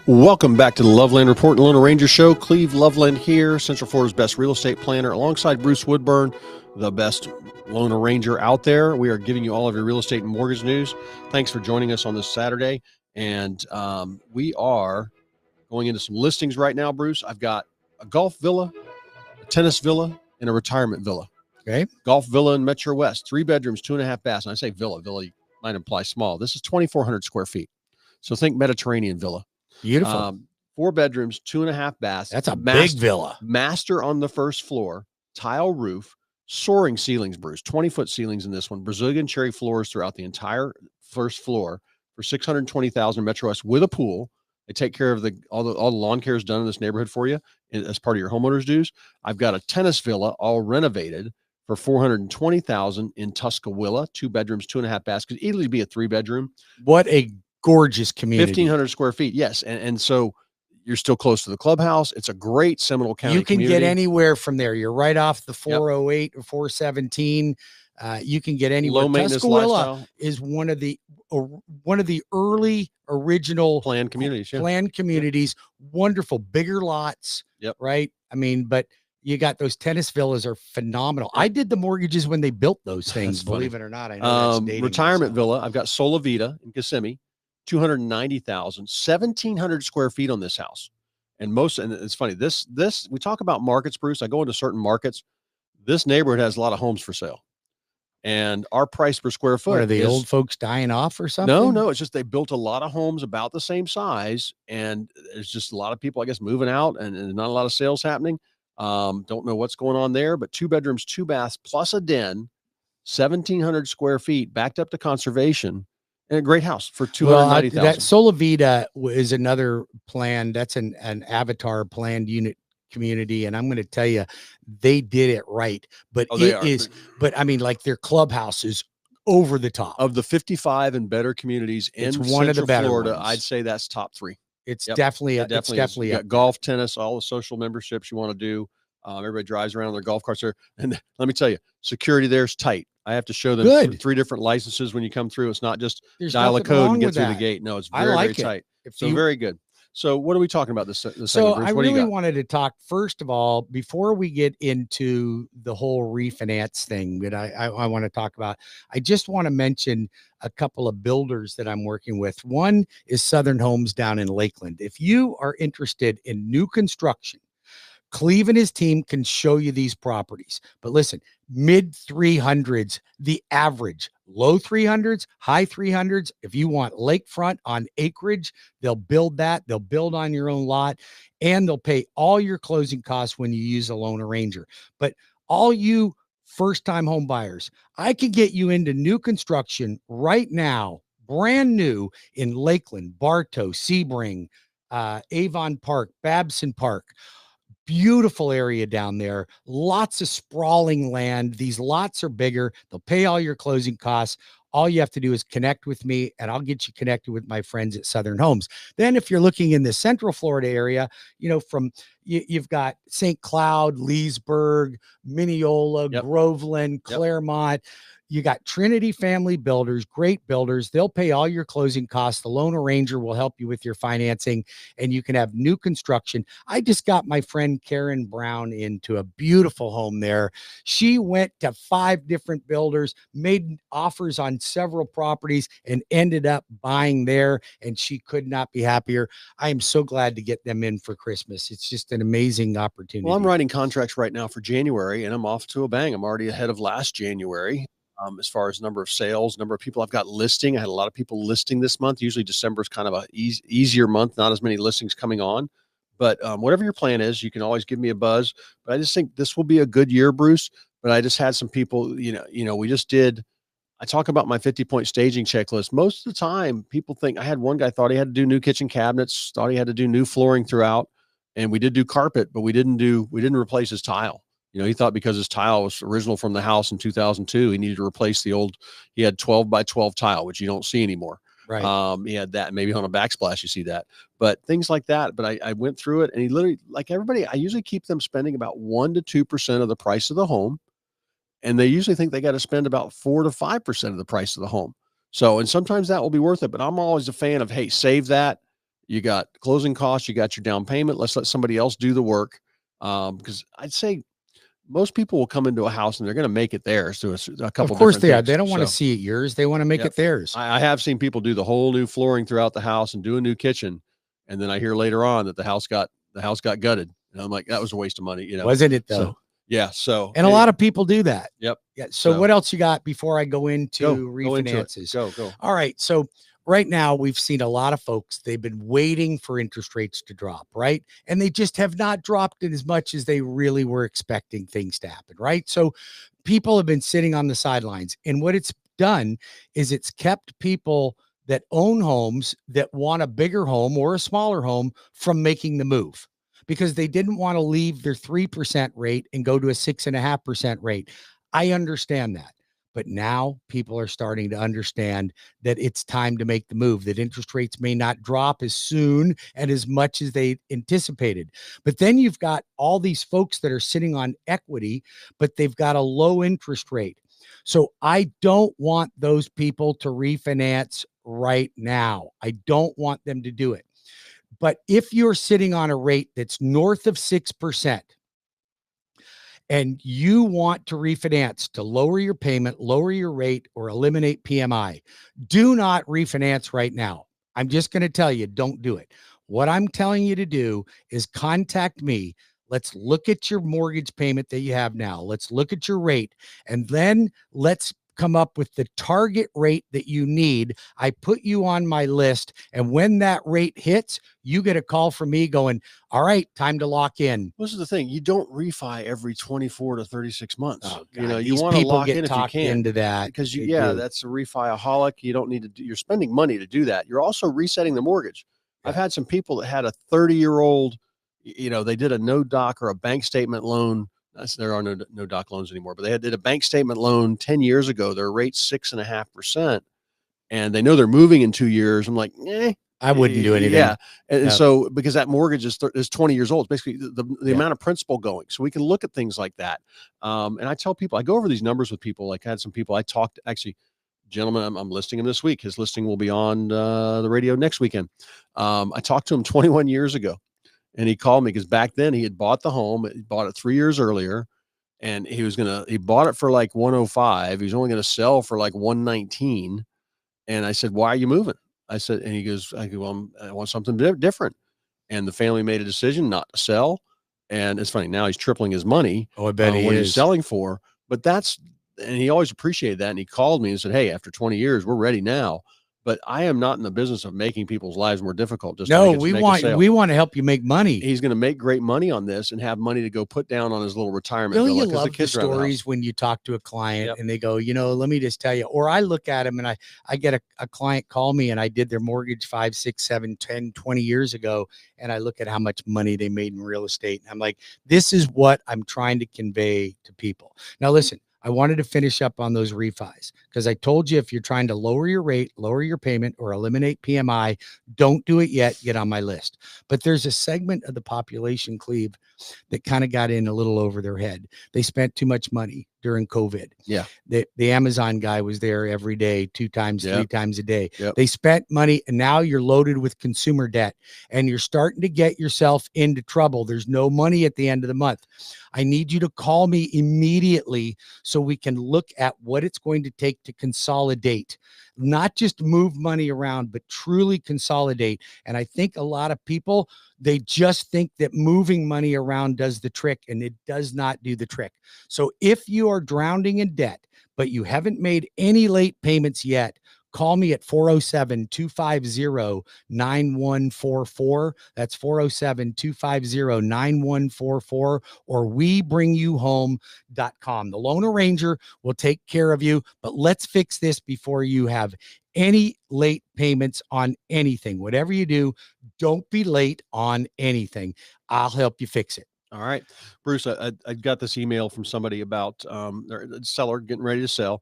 Welcome back to the Loveland Report and Lone Ranger Show. Cleve Loveland here, Central Florida's best real estate planner, alongside Bruce Woodburn, the best Lone Ranger out there. We are giving you all of your real estate and mortgage news. Thanks for joining us on this Saturday. And we are going into some listings right now, Bruce. I've got a golf villa, a tennis villa, and a retirement villa. Okay. Golf villa in Metro West, 3 bedrooms, 2.5 baths. And I say villa might imply small. This is 2,400 square feet. So think Mediterranean villa. Beautiful. 4 bedrooms, 2.5 baths. That's a big villa. Master on the first floor, tile roof, soaring ceilings, Bruce. 20-foot ceilings in this one. Brazilian cherry floors throughout the entire first floor for $620,000 Metro West with a pool. They take care of all the lawn care is done in this neighborhood for you as part of your homeowners dues. I've got a tennis villa all renovated for $420,000 in Tuscawilla, 2 bedrooms, 2.5 baths. Could easily be a 3-bedroom. What a gorgeous community. 1,500 square feet. Yes. And so you're still close to the clubhouse. It's a great Seminole County You can community. get anywhere from there. You're right off the 408 or 417. You can get anywhere. Low maintenance Tuscawilla lifestyle. is one of the early original planned communities. Yeah. Planned communities. Wonderful, bigger lots. Yep. Right. I mean, but you got those tennis villas are phenomenal. I did the mortgages when they built those things. Believe it or not, I know that's dating retirement myself. villa. I've got Solavita in Kissimmee, 290,000, 1,700 square feet on this house. And it's funny. This we talk about markets, Bruce. I go into certain markets. This neighborhood has a lot of homes for sale, and our price per square foot. Are the old folks dying off or something? No. It's just they built a lot of homes about the same size, and there's just a lot of people, I guess, moving out, and not a lot of sales happening. Don't know what's going on there, but 2 bedrooms, 2 baths, plus a den, 1,700 square feet, backed up to conservation, and a great house for $290,000. That Solavita is another plan. That's an Avatar planned unit community, and I'm going to tell you, they did it right. But but I mean, like their clubhouse is over the top. Of the 55 and better communities in one of the better Florida, ones. I'd say that's top 3. It's definitely you got golf, tennis, all the social memberships you want to do. Everybody drives around their golf carts there. And let me tell you, security there is tight. I have to show them 3 different licenses when you come through. It's not just dial a code and get through the gate. No, it's very tight. Very good. So what are we talking about this segment, So Bruce? I really wanted to talk, first of all, before we get into the whole refinance thing that I want to talk about, I just want to mention a couple of builders that I'm working with. One is Southern Homes down in Lakeland. If you are interested in new construction, Cleve and his team can show you these properties. But listen, mid 300s, the average, low 300s, high 300s. If you want lakefront on acreage, they'll build that. They'll build on your own lot, and they'll pay all your closing costs when you use a loan arranger. But all you first-time home buyers, I can get you into new construction right now, brand new in Lakeland, Bartow, Sebring, Avon Park, Babson Park. Beautiful area down there. Lots of sprawling land. These lots are bigger. They'll pay all your closing costs. All you have to do is connect with me, and I'll get you connected with my friends at Southern Homes. Then if you're looking in the Central Florida area, you've got St. Cloud, Leesburg, Mineola, Groveland, Claremont. You got Trinity Family Builders, great builders. They'll pay all your closing costs. The loan arranger will help you with your financing, and you can have new construction. I just got my friend Karen Brown into a beautiful home there. She went to 5 different builders, made offers on several properties, and ended up buying there, and she could not be happier. I am so glad to get them in for Christmas. It's just an amazing opportunity. Well, I'm writing contracts right now for January, and I'm off to a bang. I'm already ahead of last January. As far as number of sales, number of people I've got listing. I had a lot of people listing this month. Usually December is kind of a easier month, not as many listings coming on. But whatever your plan is, you can always give me a buzz. But I just think this will be a good year, Bruce. But I just had some people, we just did. I talk about my 50-point staging checklist. Most of the time, people think, I had one guy thought he had to do new kitchen cabinets, thought he had to do new flooring throughout. And we did do carpet, but we didn't replace his tile. He thought because his tile was original from the house in 2002, he needed to replace he had 12 by 12 tile, which you don't see anymore. Right. He had that, maybe on a backsplash, you see that, but things like that. But I went through it, and he literally, like everybody, I usually keep them spending about 1 to 2% of the price of the home. And they usually think they got to spend about 4 to 5% of the price of the home. So, and sometimes that will be worth it, but I'm always a fan of, hey, save that. you got closing costs, you got your down payment. Let's let somebody else do the work. Because I'd say most people will come into a house and they're going to make it theirs to a couple Of course different they are. things. They don't want to So, see it yours. They want to make yep. it theirs. I have seen people do the whole new flooring throughout the house and do a new kitchen, and then I hear later on that the house got gutted, and I'm like, that was a waste of money, Wasn't it though? So yeah, so and a lot of people do that. Yep. Yeah. So what else you got before I go into go into it. refinances? Go. All right. So right now we've seen a lot of folks, they've been waiting for interest rates to drop, right? And they just have not dropped it as much as they really were expecting things to happen, right? So people have been sitting on the sidelines, and what it's done is it's kept people that own homes that want a bigger home or a smaller home from making the move, because they didn't want to leave their 3% rate and go to a 6.5% rate. I understand that. But now people are starting to understand that it's time to make the move, that interest rates may not drop as soon and as much as they anticipated. But then you've got all these folks that are sitting on equity, but they've got a low interest rate. So I don't want those people to refinance right now. I don't want them to do it. But if you're sitting on a rate that's north of 6%, and you want to refinance to lower your payment, lower your rate, or eliminate PMI, do not refinance right now. I'm just going to tell you, don't do it. What I'm telling you to do is contact me. Let's look at your mortgage payment that you have now. Let's look at your rate, and then let's come up with the target rate that you need. I put you on my list, and when that rate hits, you get a call from me going, all right, time to lock in. This is the thing. You don't refi every 24 to 36 months. Oh, God, you want to lock in if you can into that, because that's a refi-aholic. You don't need to you're spending money to do that. You're also resetting the mortgage. Yeah. I've had some people that had a 30-year-old, they did a no doc or a bank statement loan. There are no doc loans anymore, but they did a bank statement loan 10 years ago. Their rate's 6.5%, and they know they're moving in 2 years. I'm like, I wouldn't do anything. Yeah. And so because that mortgage is 20 years old, basically the amount of principal going. So we can look at things like that. And I tell people, I go over these numbers with people. Like I had some people I talked, actually, gentleman, I'm listing him this week. His listing will be on the radio next weekend. I talked to him 21 years ago, and he called me because back then he had bought the home. He bought it 3 years earlier, and he bought it for like 105. He's only going to sell for like 119. And I said, why are you moving? I said, and he goes, well, I want something different. And the family made a decision not to sell. And it's funny, now he's tripling his money. Oh, I bet what he's selling for. But and he always appreciated that. And he called me and said, hey, after 20 years, we're ready now. But I am not in the business of making people's lives more difficult. We want to help you make money. He's going to make great money on this and have money to go put down on his little retirement. Don't you love the stories when you talk to a client and they go, let me just tell you, or I look at them and I get a client call me and I did their mortgage 5, 6, 7, 10, 20 years ago. And I look at how much money they made in real estate. And I'm like, this is what I'm trying to convey to people. Now, listen, I wanted to finish up on those refis because I told you if you're trying to lower your rate, lower your payment, or eliminate PMI, don't do it yet. Get on my list. But there's a segment of the population, Cleve, that kind of got in a little over their head. They spent too much money during COVID. Yeah. The Amazon guy was there every day, 2 times, 3 times a day. Yep. They spent money, and now you're loaded with consumer debt and you're starting to get yourself into trouble. There's no money at the end of the month. I need you to call me immediately so we can look at what it's going to take to consolidate, not just move money around, but truly consolidate. And I think a lot of people, they just think that moving money around does the trick, and it does not do the trick. So if you are drowning in debt, but you haven't made any late payments yet, call me at 407-250-9144. That's 407-250-9144, or WeBringYouHome.com. The loan arranger will take care of you, but let's fix this before you have any late payments on anything. Whatever you do, don't be late on anything. I'll help you fix it. All right, Bruce, I got this email from somebody about the seller getting ready to sell,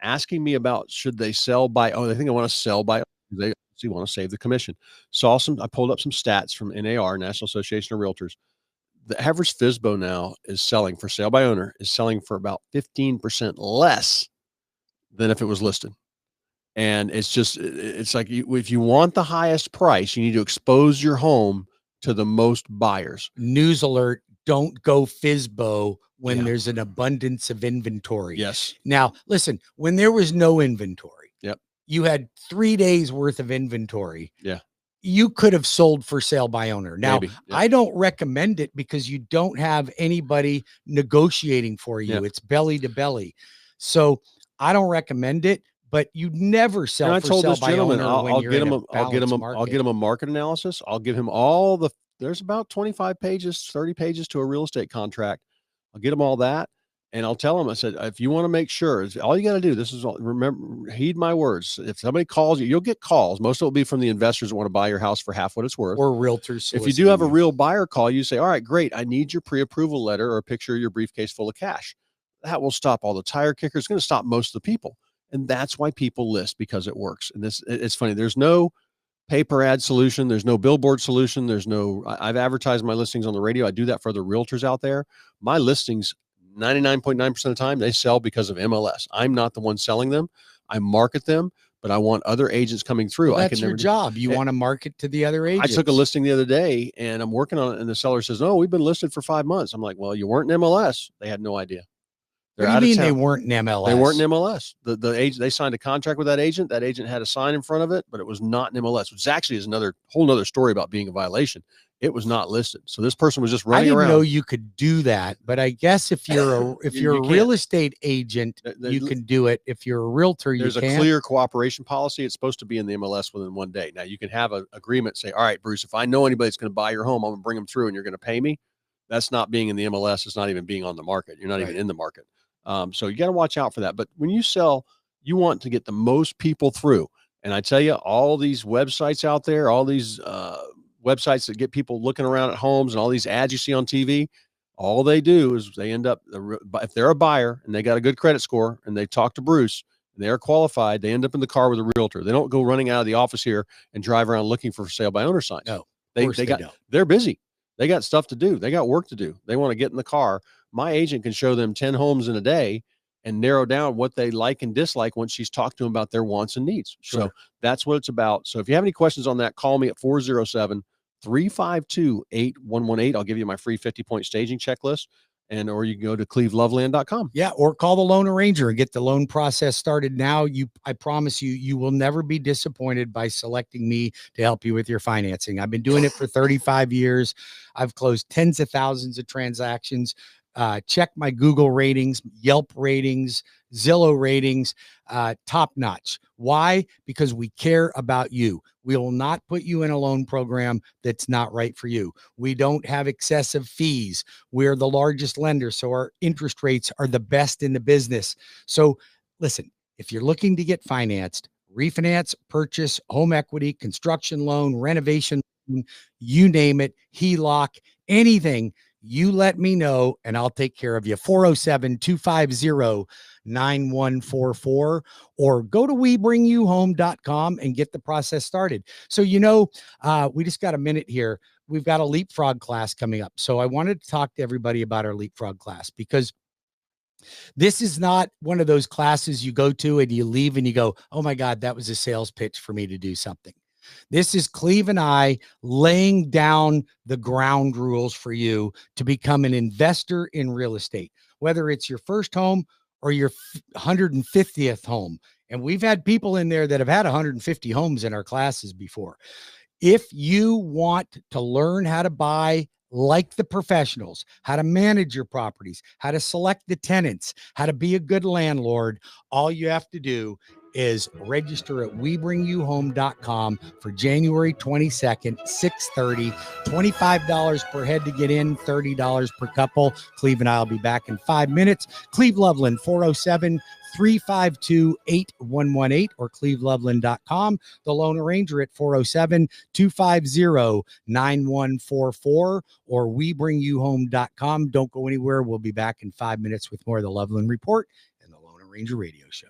asking me about should they sell by, they think I want to sell by, they want to save the commission. I pulled up some stats from NAR, National Association of Realtors. The average FSBO now is selling for sale by owner is selling for about 15% less than if it was listed. And it's like if you want the highest price, you need to expose your home to the most buyers. News alert, don't go FISBO when Yeah. there's an abundance of inventory. Yes. Now, listen, when there was no inventory, Yep. you had 3 days worth of inventory. Yeah. You could have sold for sale by owner. Now, Maybe. Yep. I don't recommend it because you don't have anybody negotiating for you. Yep. It's belly to belly. So I don't recommend it, but you never sell And I for told sale this by gentleman, owner when you're in a balanced market. I'll get him a market analysis. I'll give him there's about 25 pages, 30 pages to a real estate contract. I'll get him all that. And I'll tell him, I said, if you want to make sure, all you got to do, remember, heed my words. If somebody calls you, you'll get calls. Most of it will be from the investors that want to buy your house for half what it's worth. Or realtors. If you do have a real buyer call, you say, all right, great. I need your pre-approval letter or a picture of your briefcase full of cash. That will stop all the tire kickers. It's going to stop most of the people. And that's why people list, because it works. And it's funny. There's no paper ad solution. There's no billboard solution. I've advertised my listings on the radio. I do that for other realtors out there. My listings, 99.9% of the time, they sell because of MLS. I'm not the one selling them. I market them, but I want other agents coming through. Well, that's your job. You want to market to the other agents. I took a listing the other day and I'm working on it. And the seller says, "No, we've been listed for 5 months." I'm like, "Well, you weren't in MLS." They had no idea. What do you mean they weren't in MLS? They weren't in MLS. The agent, they signed a contract with that agent. That agent had a sign in front of it, but it was not in MLS, which actually is whole nother story about being a violation. It was not listed. So this person was just running around. I didn't know you could do that, but I guess if you're a real estate agent, you can do it. If you're a realtor, you can't. There's a clear cooperation policy. It's supposed to be in the MLS within 1 day. Now you can have an agreement, say, all right, Bruce, if I know anybody that's going to buy your home, I'm going to bring them through and you're going to pay me. That's not being in the MLS. It's not even being on the market. You're not even in the market. So you got to watch out for that. But when you sell, you want to get the most people through. And I tell you, all these websites out there, all these websites that get people looking around at homes and all these ads you see on TV, all they do is they end up, if they're a buyer and they got a good credit score and they talk to Bruce and they're qualified, they end up in the car with a realtor. They don't go running out of the office here and drive around looking for sale by owner signs. No, they're busy. They got stuff to do. They got work to do. They want to get in the car. My agent can show them 10 homes in a day and narrow down what they like and dislike once she's talked to them about their wants and needs. Sure. So that's what it's about. So if you have any questions on that, call me at 407-352-8118. I'll give you my free 50-point staging checklist. Or you can go to cleveloveland.com. Yeah. Or call the loan arranger and get the loan process started now. I promise you will never be disappointed by selecting me to help you with your financing. I've been doing it for 35 years. I've closed tens of thousands of transactions. Check my Google ratings, Yelp ratings, Zillow ratings, top notch. Why? Because we care about you. We will not put you in a loan program that's not right for you. We don't have excessive fees. We're the largest lender, so our interest rates are the best in the business. So listen, if you're looking to get financed, refinance, purchase, home equity, construction loan, renovation, you name it, HELOC, anything, you let me know and I'll take care of you. 407-250-9144 or go to WeBringYouHome.com and get the process started. So, we just got a minute here. We've got a Leapfrog class coming up. So I wanted to talk to everybody about our Leapfrog class because this is not one of those classes you go to and you leave and you go, oh my God, that was a sales pitch for me to do something. This is Cleve and I laying down the ground rules for you to become an investor in real estate, whether it's your first home or your 150th home. And we've had people in there that have had 150 homes in our classes before. If you want to learn how to buy like the professionals, how to manage your properties, how to select the tenants, how to be a good landlord, all you have to do is register at WeBringYouHome.com for January 22nd, 6:30, $25 per head to get in, $30 per couple. Cleve and I will be back in 5 minutes. Cleve Loveland, 407-352-8118 or cleveloveland.com. The loan arranger at 407-250-9144 or WeBringYouHome.com. Don't go anywhere. We'll be back in 5 minutes with more of the Loveland Report and the Loan Arranger Radio Show.